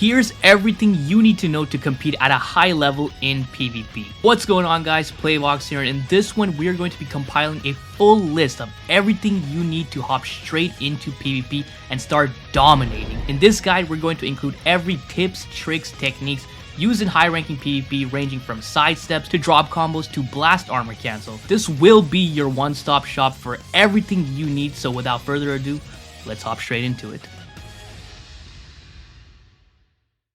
Here's everything you need to know to compete at a high level in PvP. What's going on, guys? Playbox here, and in this one we are going to be compiling a full list of everything you need to hop straight into PvP and start dominating. In this guide, we're going to include every tips, tricks, techniques used in high-ranking PvP, ranging from sidesteps to drop combos to blast armor cancel. This will be your one-stop shop for everything you need, so without further ado, let's hop straight into it.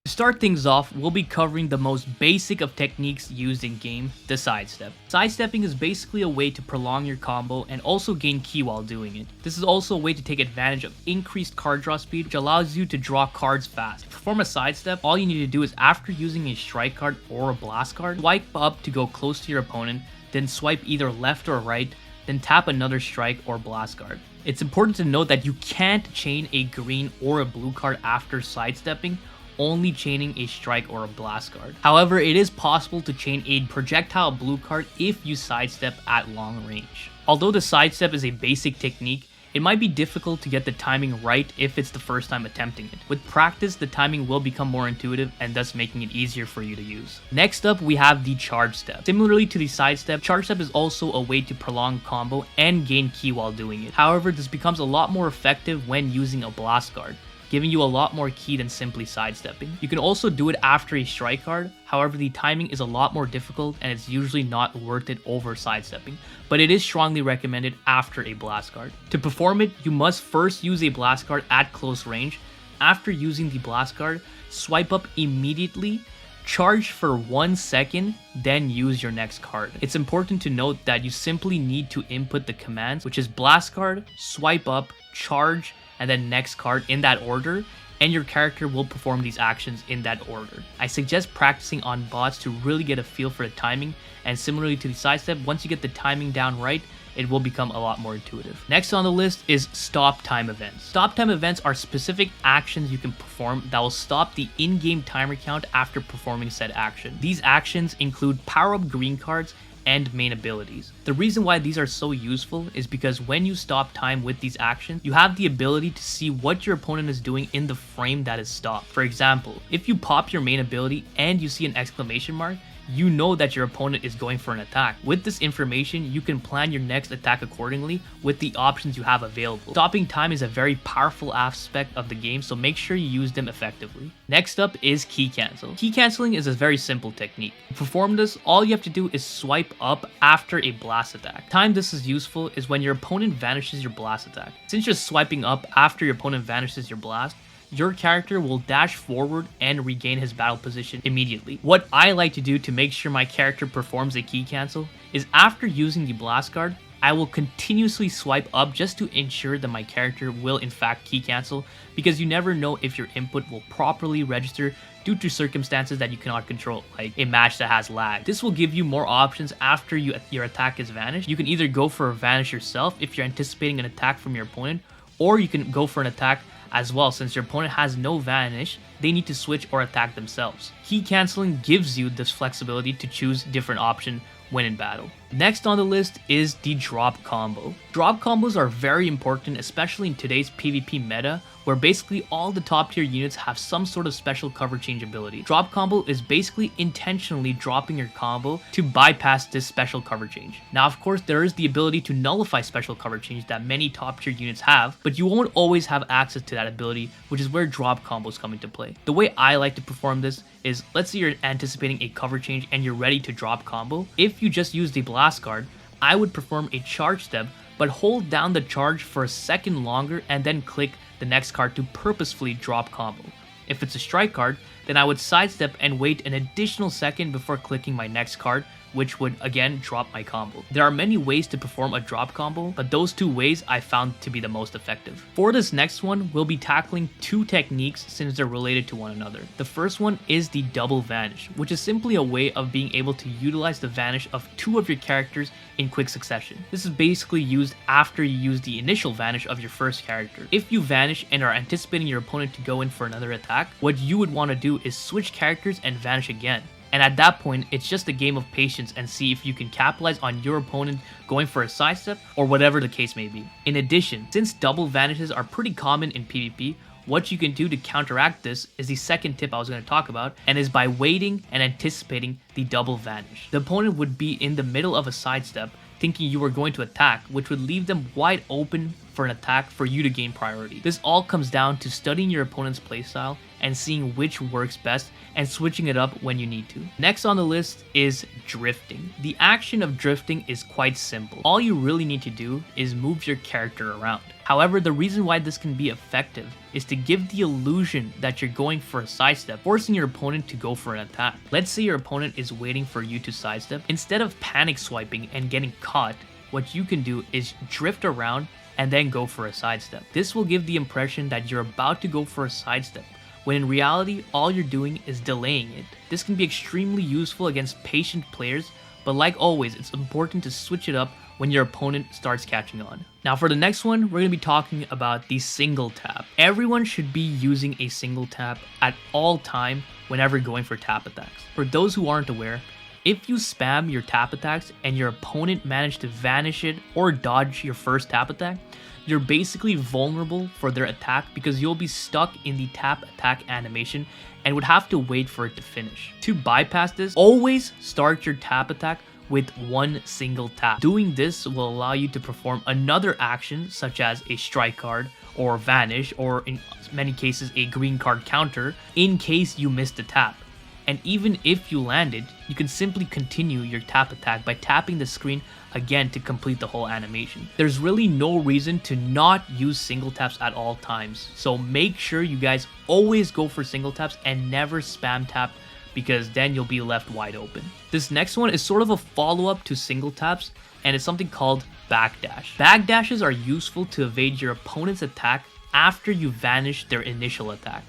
To start things off, we'll be covering the most basic of techniques used in game, the sidestep. Sidestepping is basically a way to prolong your combo and also gain ki while doing it. This is also a way to take advantage of increased card draw speed, which allows you to draw cards fast. To perform a sidestep, all you need to do is, after using a strike card or a blast card, swipe up to go close to your opponent, then swipe either left or right, then tap another strike or blast card. It's important to note that you can't chain a green or a blue card after sidestepping, only chaining a strike or a blast card. However, it is possible to chain a projectile blue card if you sidestep at long range. Although the sidestep is a basic technique, it might be difficult to get the timing right if it's the first time attempting it. With practice, the timing will become more intuitive and thus making it easier for you to use. Next up, we have the charge step. Similarly to the sidestep, charge step is also a way to prolong combo and gain ki while doing it. However, this becomes a lot more effective when using a blast card, giving you a lot more ki than simply sidestepping. You can also do it after a strike card, however the timing is a lot more difficult and it's usually not worth it over sidestepping, but it is strongly recommended after a blast card. To perform it, you must first use a blast card at close range. After using the blast card, swipe up immediately, charge for 1 second, then use your next card. It's important to note that you simply need to input the commands, which is blast card, swipe up, charge, and then next card in that order, and your character will perform these actions in that order. I suggest practicing on bots to really get a feel for the timing, and similarly to the sidestep, once you get the timing down right, it will become a lot more intuitive. Next on the list is stop time events. Stop time events are specific actions you can perform that will stop the in-game timer count after performing said action. These actions include power-up green cards and main abilities. The reason why these are so useful is because when you stop time with these actions, you have the ability to see what your opponent is doing in the frame that is stopped. For example, if you pop your main ability and you see an exclamation mark, you know that your opponent is going for an attack. With this information, you can plan your next attack accordingly with the options you have available. Stopping time is a very powerful aspect of the game, so make sure you use them effectively. Next up is ki cancel. Ki canceling is a very simple technique. To perform this, all you have to do is swipe up after a blast attack. Time this is useful is when your opponent vanishes your blast attack. Since you're swiping up after your opponent vanishes your blast, your character will dash forward and regain his battle position immediately. What I like to do to make sure my character performs a ki cancel is, after using the blast card, I will continuously swipe up just to ensure that my character will in fact ki cancel, because you never know if your input will properly register due to circumstances that you cannot control, like a match that has lag. This will give you more options after your attack is vanished. You can either go for a vanish yourself if you're anticipating an attack from your opponent, or you can go for an attack as well. Since your opponent has no vanish, they need to switch or attack themselves. Ki canceling gives you this flexibility to choose different option when in battle. Next on the list is the drop combo. Drop combos are very important, especially in today's PvP meta, where basically all the top tier units have some sort of special cover change ability. Drop combo is basically intentionally dropping your combo to bypass this special cover change. Now, of course, there is the ability to nullify special cover change that many top tier units have, but you won't always have access to that ability, which is where drop combos come into play. The way I like to perform this is, let's say you're anticipating a cover change and you're ready to drop combo. If you just use the blast card, I would perform a charge step, but hold down the charge for a second longer and then click the next card to purposefully drop combo. If it's a strike card, then I would sidestep and wait an additional second before clicking my next card, which would again drop my combo. There are many ways to perform a drop combo, but those two ways I found to be the most effective. For this next one, we'll be tackling two techniques since they're related to one another. The first one is the double vanish, which is simply a way of being able to utilize the vanish of two of your characters in quick succession. This is basically used after you use the initial vanish of your first character. If you vanish and are anticipating your opponent to go in for another attack, what you would want to do is switch characters and vanish again. And at that point, it's just a game of patience and see if you can capitalize on your opponent going for a sidestep or whatever the case may be. In addition, since double vanishes are pretty common in PvP, What you can do to counteract this is the second tip I was going to talk about, and is by waiting and anticipating the double vanish. The opponent would be in the middle of a sidestep, thinking you were going to attack, which would leave them wide open for an attack for you to gain priority. This all comes down to studying your opponent's playstyle and seeing which works best and switching it up when you need to. Next on the list is drifting. The action of drifting is quite simple. All you really need to do is move your character around. However, the reason why this can be effective is to give the illusion that you're going for a sidestep, forcing your opponent to go for an attack. Let's say your opponent is waiting for you to sidestep. Instead of panic swiping and getting caught, what you can do is drift around and then go for a sidestep. This will give the impression that you're about to go for a sidestep, when in reality, all you're doing is delaying it. This can be extremely useful against patient players, but like always, it's important to switch it up when your opponent starts catching on. Now for the next one, we're going to be talking about the single tap. Everyone should be using a single tap at all time whenever going for tap attacks. For those who aren't aware, if you spam your tap attacks and your opponent managed to vanish it or dodge your first tap attack, you're basically vulnerable for their attack because you'll be stuck in the tap attack animation and would have to wait for it to finish. To bypass this, always start your tap attack with one single tap. Doing this will allow you to perform another action such as a strike card or vanish, or in many cases a green card counter, in case you missed the tap. And even if you landed, you can simply continue your tap attack by tapping the screen again to complete the whole animation. There's really no reason to not use single taps at all times, so make sure you guys always go for single taps and never spam tap, because then you'll be left wide open. This next one is sort of a follow-up to single taps, and it's something called backdash. Backdashes are useful to evade your opponent's attack after you vanish their initial attack.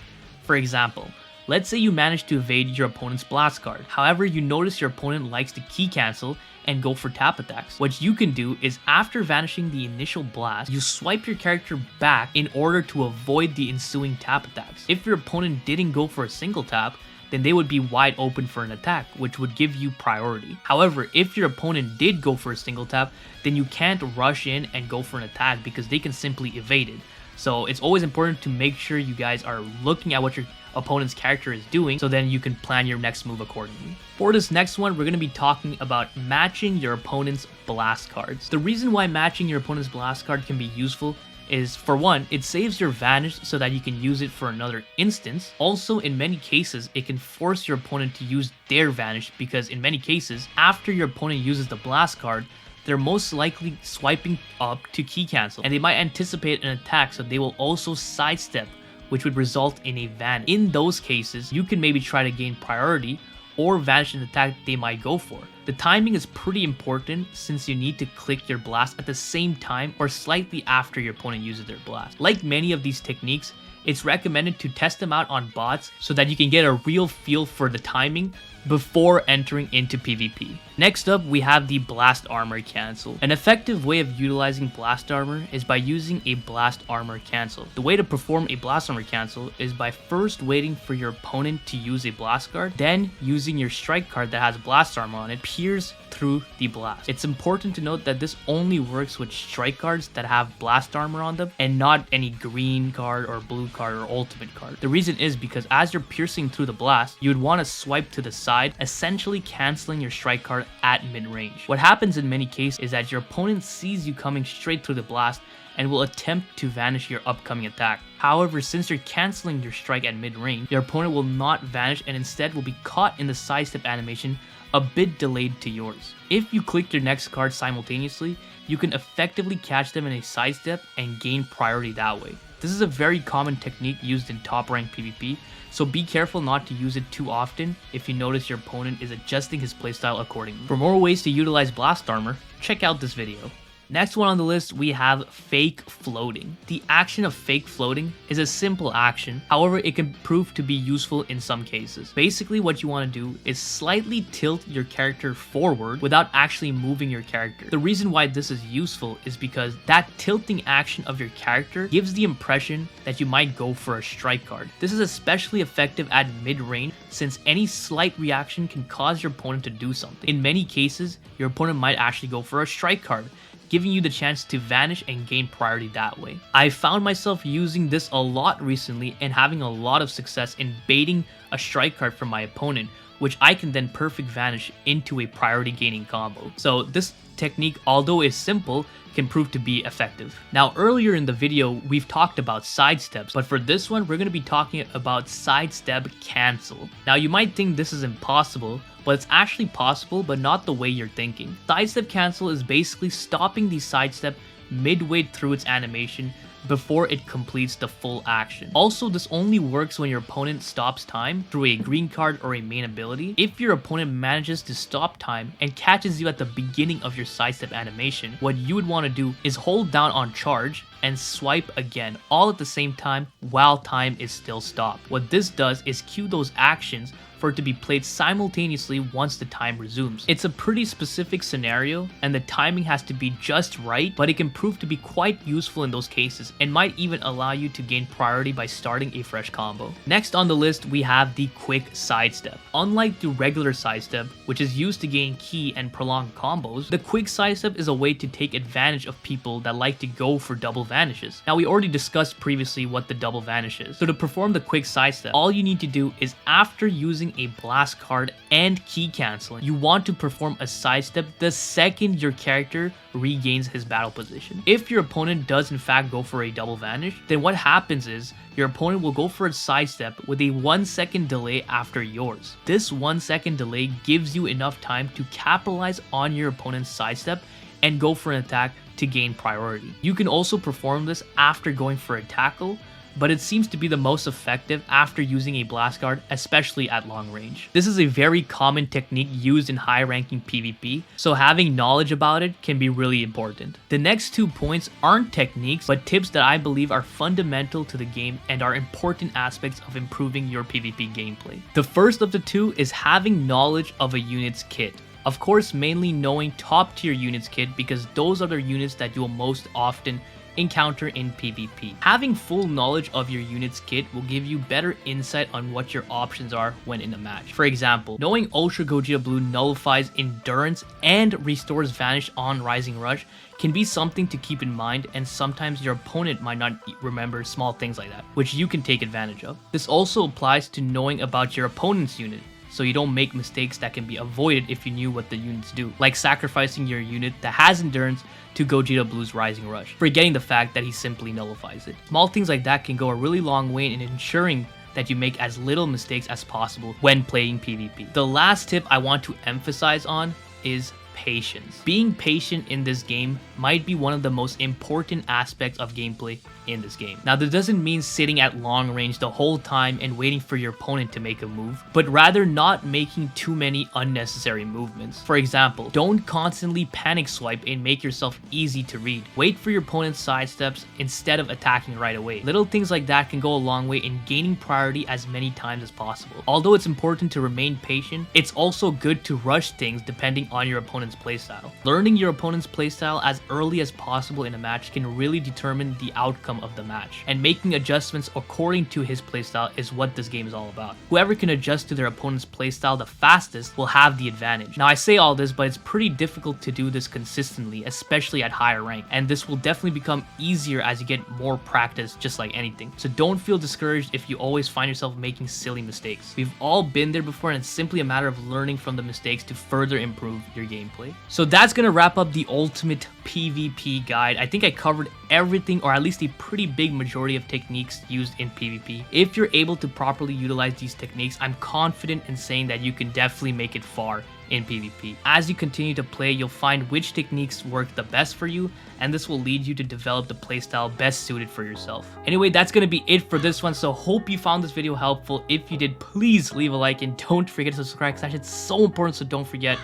For example, let's say you manage to evade your opponent's blast card. However, you notice your opponent likes to key cancel and go for tap attacks. What you can do is, after vanishing the initial blast, you swipe your character back in order to avoid the ensuing tap attacks. If your opponent didn't go for a single tap, then they would be wide open for an attack, which would give you priority. However, if your opponent did go for a single tap, then you can't rush in and go for an attack because they can simply evade it. So it's always important to make sure you guys are looking at what your opponent's character is doing, so then you can plan your next move accordingly. For this next one, we're going to be talking about matching your opponent's blast cards. The reason why matching your opponent's blast card can be useful is, for one, it saves your vanish so that you can use it for another instance. Also, in many cases, it can force your opponent to use their vanish, because in many cases, after your opponent uses the blast card, they're most likely swiping up to key cancel, and they might anticipate an attack, so they will also sidestep, which would result in a vanish. In those cases, you can maybe try to gain priority or vanish an attack they might go for. The timing is pretty important, since you need to click your blast at the same time or slightly after your opponent uses their blast. Like many of these techniques, it's recommended to test them out on bots so that you can get a real feel for the timing before entering into PvP. Next up, we have the Blast Armor Cancel. An effective way of utilizing Blast Armor is by using a Blast Armor Cancel. The way to perform a Blast Armor Cancel is by first waiting for your opponent to use a blast card, then using your strike card that has Blast Armor on it, pierce through the blast. It's important to note that this only works with strike cards that have Blast Armor on them, and not any green card or blue card or ultimate card. The reason is because as you're piercing through the blast, you would want to swipe to the side, essentially canceling your strike card at mid-range. What happens in many cases is that your opponent sees you coming straight through the blast and will attempt to vanish your upcoming attack. However, since you're canceling your strike at mid-range, your opponent will not vanish and instead will be caught in the sidestep animation a bit delayed to yours. If you click your next card simultaneously, you can effectively catch them in a sidestep and gain priority that way. This is a very common technique used in top rank PvP, so be careful not to use it too often if you notice your opponent is adjusting his playstyle accordingly. For more ways to utilize Blast Armor, check out this video. Next one on the list, we have fake floating. The action of fake floating is a simple action, however it can prove to be useful in some cases. Basically what you want to do is slightly tilt your character forward without actually moving your character. The reason why this is useful is because that tilting action of your character gives the impression that you might go for a strike card. This is especially effective at mid-range, since any slight reaction can cause your opponent to do something. In many cases, your opponent might actually go for a strike card, giving you the chance to vanish and gain priority that way. I found myself using this a lot recently and having a lot of success in baiting a strike card from my opponent, which I can then perfect vanish into a priority gaining combo. So this technique, although is simple, can prove to be effective. Now earlier in the video we've talked about sidesteps, but for this one we're going to be talking about Sidestep Cancel. Now you might think this is impossible, but it's actually possible, but not the way you're thinking. Sidestep Cancel is basically stopping the sidestep midway through its animation before it completes the full action. Also, this only works when your opponent stops time through a green card or a main ability. If your opponent manages to stop time and catches you at the beginning of your sidestep animation, what you would want to do is hold down on charge and swipe again, all at the same time while time is still stopped. What this does is cue those actions for it to be played simultaneously once the time resumes. It's a pretty specific scenario and the timing has to be just right, but it can prove to be quite useful in those cases and might even allow you to gain priority by starting a fresh combo. Next on the list we have the quick sidestep. Unlike the regular sidestep, which is used to gain ki and prolong combos, the quick sidestep is a way to take advantage of people that like to go for double vanishes. Now we already discussed previously what the double vanish is. So to perform the quick sidestep, all you need to do is after using a blast card and ki canceling, you want to perform a sidestep the second your character regains his battle position. If your opponent does in fact go for a double vanish, then what happens is your opponent will go for a sidestep with a 1 second delay after yours. This 1 second delay gives you enough time to capitalize on your opponent's sidestep and go for an attack to gain priority. You can also perform this after going for a tackle, but it seems to be the most effective after using a blast card, especially at long range. This is a very common technique used in high ranking PvP, so having knowledge about it can be really important. The next 2 points aren't techniques, but tips that I believe are fundamental to the game and are important aspects of improving your PvP gameplay. The first of the 2 is having knowledge of a unit's kit. Of course, mainly knowing top tier units kit because those are the units that you will most often encounter in PvP. Having full knowledge of your unit's kit will give you better insight on what your options are when in a match. For example, knowing Ultra Gogeta Blue nullifies Endurance and restores Vanish on Rising Rush can be something to keep in mind, and sometimes your opponent might not remember small things like that, which you can take advantage of. This also applies to knowing about your opponent's unit, so you don't make mistakes that can be avoided if you knew what the units do, like sacrificing your unit that has Endurance to Gogeta Blue's Rising Rush, forgetting the fact that he simply nullifies it. Small things like that can go a really long way in ensuring that you make as little mistakes as possible when playing PvP. The last tip I want to emphasize on is patience. Being patient in this game might be one of the most important aspects of gameplay in this game. Now, that doesn't mean sitting at long range the whole time and waiting for your opponent to make a move, but rather not making too many unnecessary movements. For example, don't constantly panic swipe and make yourself easy to read. Wait for your opponent's sidesteps instead of attacking right away. Little things like that can go a long way in gaining priority as many times as possible. Although it's important to remain patient, it's also good to rush things depending on your opponent's playstyle. Learning your opponent's playstyle as early as possible in a match can really determine the outcome of the match, and making adjustments according to his playstyle is what this game is all about. Whoever can adjust to their opponent's playstyle the fastest will have the advantage. Now, I say all this, but it's pretty difficult to do this consistently, especially at higher rank, and this will definitely become easier as you get more practice, just like anything. So don't feel discouraged if you always find yourself making silly mistakes. We've all been there before, and it's simply a matter of learning from the mistakes to further improve your gameplay. So that's gonna wrap up the ultimate PvP guide. I think I covered everything, or at least a pretty big majority of techniques used in PvP. If you're able to properly utilize these techniques, I'm confident in saying that you can definitely make it far in PvP. As you continue to play, you'll find which techniques work the best for you, and this will lead you to develop the playstyle best suited for yourself. Anyway, that's gonna be it for this one, so hope you found this video helpful. If you did, please leave a like and don't forget to subscribe, because it's so important, so don't forget.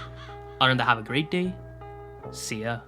Other than that, have a great day. See ya.